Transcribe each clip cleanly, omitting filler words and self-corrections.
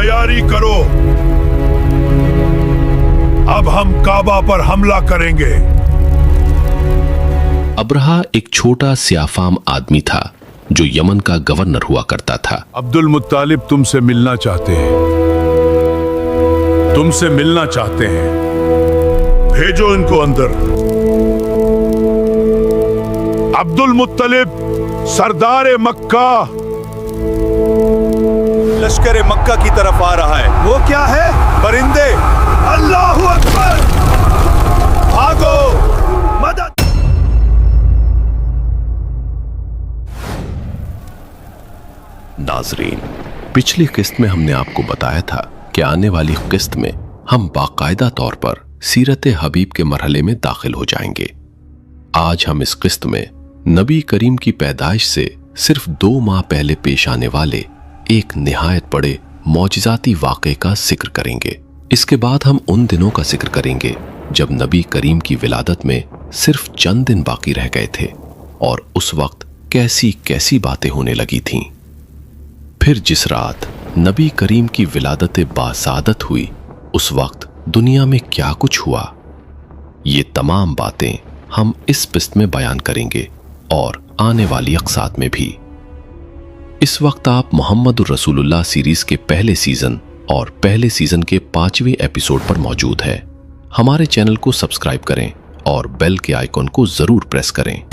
तैयारी करो, अब हम काबा पर हमला करेंगे। अब्रहा एक छोटा स्याफाम आदमी था जो यमन का गवर्नर हुआ करता था। अब्दुल मुत्तालिब तुमसे मिलना चाहते हैं, तुमसे मिलना चाहते हैं, भेजो इनको अंदर। अब्दुल मुत्तलिब सरदार मक्का लश्कर मक्का की तरफ आ रहा है। वो क्या है? परिंदे। अल्लाहु अकबर, भागो, मदद। नाजरीन, पिछली किस्त में हमने आपको बताया था कि आने वाली किस्त में हम बाकायदा तौर पर सीरत हबीब के मरहले में दाखिल हो जाएंगे। आज हम इस किस्त में नबी करीम की पैदाइश से सिर्फ 2 माह पहले पेश आने वाले एक निहायत बड़े मौजिज़ाती वाक़े का जिक्र करेंगे। इसके बाद हम उन दिनों का जिक्र करेंगे जब नबी करीम की विलादत में सिर्फ चंद दिन बाकी रह गए थे और उस वक्त कैसी कैसी बातें होने लगी थीं। फिर जिस रात नबी करीम की विलादत बासादत हुई, उस वक्त दुनिया में क्या कुछ हुआ, ये तमाम बातें हम इस किस्त में बयान करेंगे और आने वाली अक़सात में भी। इस वक्त आप मोहम्मदुर रसूलुल्लाह सीरीज के पहले सीजन और पहले सीजन के 5वें एपिसोड पर मौजूद है। हमारे चैनल को सब्सक्राइब करें और बेल के आइकॉन को जरूर प्रेस करें।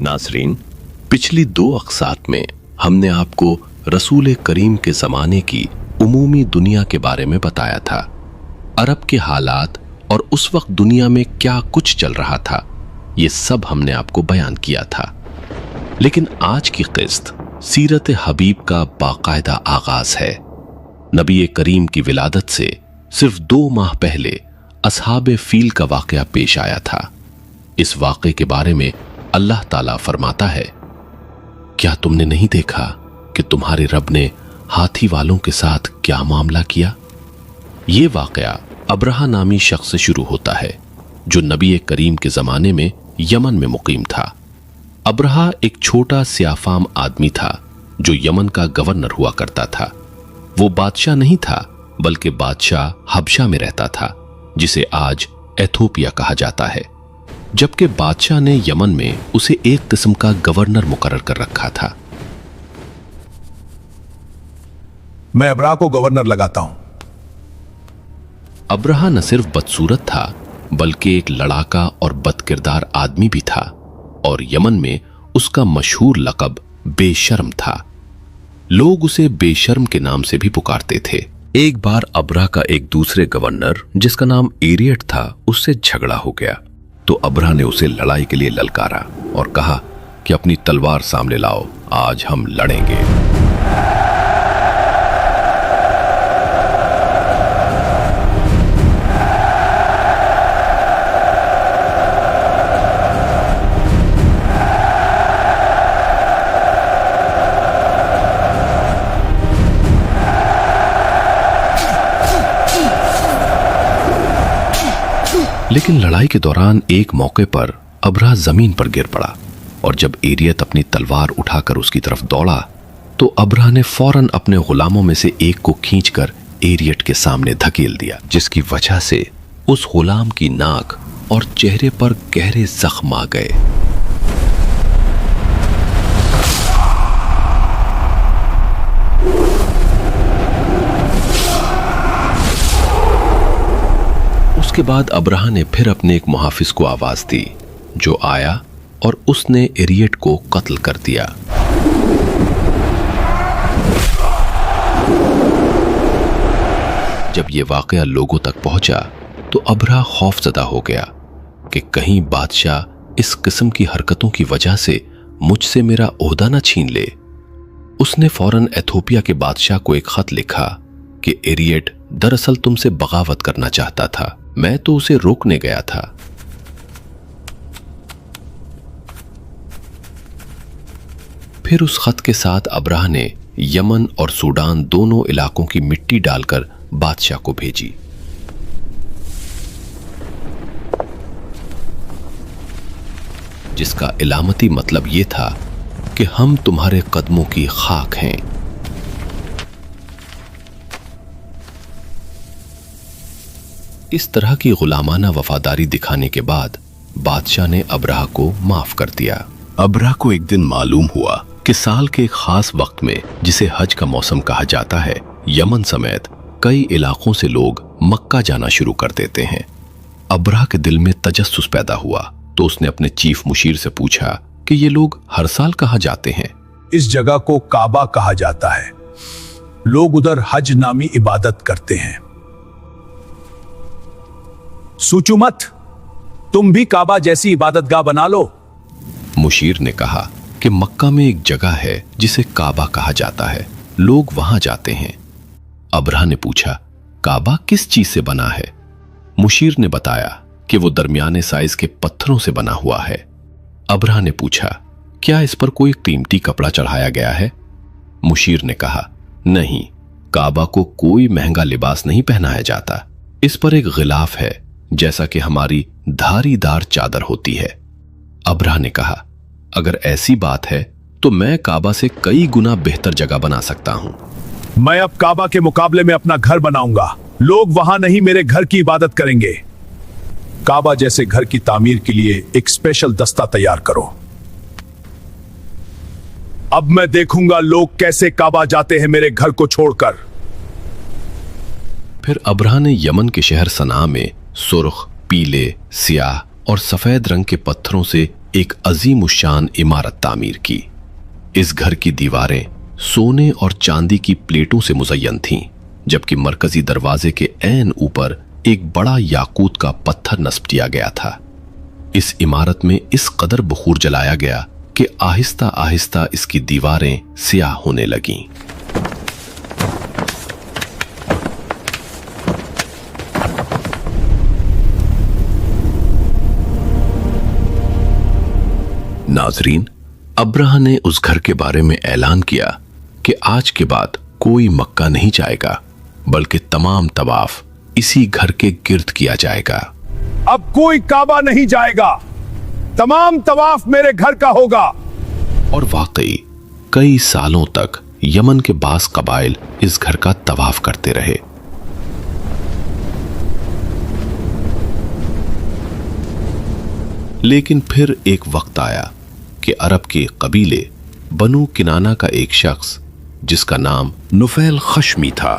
नाज़रीन, पिछली 2 अक़सात में हमने आपको रसूल करीम के ज़माने की उमूमी दुनिया के बारे में बताया था। अरब के हालात और उस वक्त दुनिया में क्या कुछ चल रहा था, ये सब हमने आपको बयान किया था। लेकिन आज की किस्त सीरत हबीब का बाकायदा आगाज है। नबी करीम की विलादत से सिर्फ 2 माह पहले असहाबे फील का वाक़या पेश आया था। इस वाक़े के बारे में अल्लाह ताला फरमाता है, क्या तुमने नहीं देखा कि तुम्हारे रब ने हाथी वालों के साथ क्या मामला किया? ये वाक़या अब्रहा नामी शख्स से शुरू होता है जो नबी करीम के ज़माने में यमन में मुकीम था। अब्रहा एक छोटा स्याफाम आदमी था जो यमन का गवर्नर हुआ करता था। वो बादशाह नहीं था बल्कि बादशाह हबशा में रहता था, जिसे आज एथोपिया कहा जाता है। जबकि बादशाह ने यमन में उसे एक किस्म का गवर्नर मुकर्रर कर रखा था। मैं अब्रहा को गवर्नर लगाता हूं। अब्रहा न सिर्फ बदसूरत था बल्कि एक लड़ाका और बदकिरदार आदमी भी था और यमन में उसका मशहूर लक़ब बेशर्म था। लोग उसे बेशर्म के नाम से भी पुकारते थे। एक बार अब्रहा का एक दूसरे गवर्नर जिसका नाम एरियट था उससे झगड़ा हो गया, तो अब्रहा ने उसे लड़ाई के लिए ललकारा और कहा कि अपनी तलवार सामने लाओ, आज हम लड़ेंगे। लेकिन लड़ाई के दौरान एक मौके पर अब्रहा जमीन पर गिर पड़ा और जब एरियत अपनी तलवार उठाकर उसकी तरफ दौड़ा तो अब्रहा ने फौरन अपने गुलामों में से एक को खींचकर एरियट के सामने धकेल दिया, जिसकी वजह से उस गुलाम की नाक और चेहरे पर गहरे जख्म आ गए। उसके बाद अब्रहा ने फिर अपने एक मुहाफिज को आवाज दी जो आया और उसने एरियट को कत्ल कर दिया। जब यह वाकया लोगों तक पहुंचा तो अब्रहा खौफजदा हो गया कि कहीं बादशाह इस किस्म की हरकतों की वजह से मुझसे मेरा ओहदा न छीन ले। उसने फौरन एथोपिया के बादशाह को एक खत लिखा कि एरियट दरअसल तुमसे बगावत करना चाहता था, मैं तो उसे रोकने गया था। फिर उस खत के साथ अब्रहा ने यमन और सूडान दोनों इलाकों की मिट्टी डालकर बादशाह को भेजी। जिसका इलामती मतलब यह था कि हम तुम्हारे कदमों की खाक हैं। इस तरह की गुलामाना वफादारी दिखाने के बाद बादशाह ने अबरहा को माफ कर दिया। अबरहा को एक दिन मालूम हुआ कि साल के एक खास वक्त में, जिसे हज का मौसम कहा जाता है, यमन समेत कई इलाकों से लोग मक्का जाना शुरू कर देते हैं। अबरहा के दिल में तजस्सुस पैदा हुआ तो उसने अपने चीफ मुशीर से पूछा कि ये लोग हर साल कहाँ जाते हैं। इस जगह को काबा कहा जाता है। लोग उधर हज नामी इबादत करते हैं। सोचो मत, तुम भी काबा जैसी इबादतगाह बना लो। मुशीर ने कहा कि मक्का में एक जगह है जिसे काबा कहा जाता है, लोग वहां जाते हैं। अबरहा ने पूछा, काबा किस चीज से बना है? मुशीर ने बताया कि वो दरमियाने साइज के पत्थरों से बना हुआ है। अबरहा ने पूछा, क्या इस पर कोई कीमती कपड़ा चढ़ाया गया है? मुशीर ने कहा, नहीं, काबा को कोई महंगा लिबास नहीं पहनाया जाता। इस पर एक गिलाफ है, जैसा कि हमारी धारीदार चादर होती है। अबरहा ने कहा, अगर ऐसी बात है तो मैं काबा से कई गुना बेहतर जगह बना सकता हूं। मैं अब काबा के मुकाबले में अपना घर बनाऊंगा। लोग वहां नहीं, मेरे घर की इबादत करेंगे। काबा जैसे घर की तामीर के लिए एक स्पेशल दस्ता तैयार करो। अब मैं देखूंगा लोग कैसे काबा जाते हैं मेरे घर को छोड़कर। फिर अबरहा ने यमन के शहर सना में सुर्ख, पीले, सियाह और सफेद रंग के पत्थरों से एक अजीम उशान इमारत तामीर की। इस घर की दीवारें सोने और चांदी की प्लेटों से मुज़य्यन थीं, जबकि मरकजी दरवाजे के ऐन ऊपर एक बड़ा याकूत का पत्थर नस्ब किया गया था। इस इमारत में इस कदर बखूर जलाया गया कि आहिस्ता आहिस्ता इसकी दीवारें स्याह होने लगीं। नाजरीन, अबरहा ने उस घर के बारे में ऐलान किया कि आज के बाद कोई मक्का नहीं जाएगा, बल्कि तमाम तवाफ इसी घर के गिर्द किया जाएगा। अब कोई काबा नहीं जाएगा, तमाम तवाफ मेरे घर का होगा। और वाकई कई सालों तक यमन के बास कबाइल इस घर का तवाफ करते रहे। लेकिन फिर एक वक्त आया कि अरब के कबीले बनु किनाना का एक शख्स, जिसका नाम नुफैल खशमी था,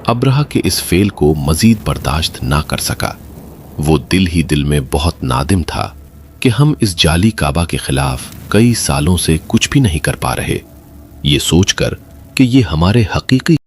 अबरहा के इस फेल को मजीद बर्दाश्त ना कर सका। वो दिल ही दिल में बहुत नादिम था कि हम इस जाली काबा के खिलाफ कई सालों से कुछ भी नहीं कर पा रहे। ये सोचकर कि ये हमारे हकीकी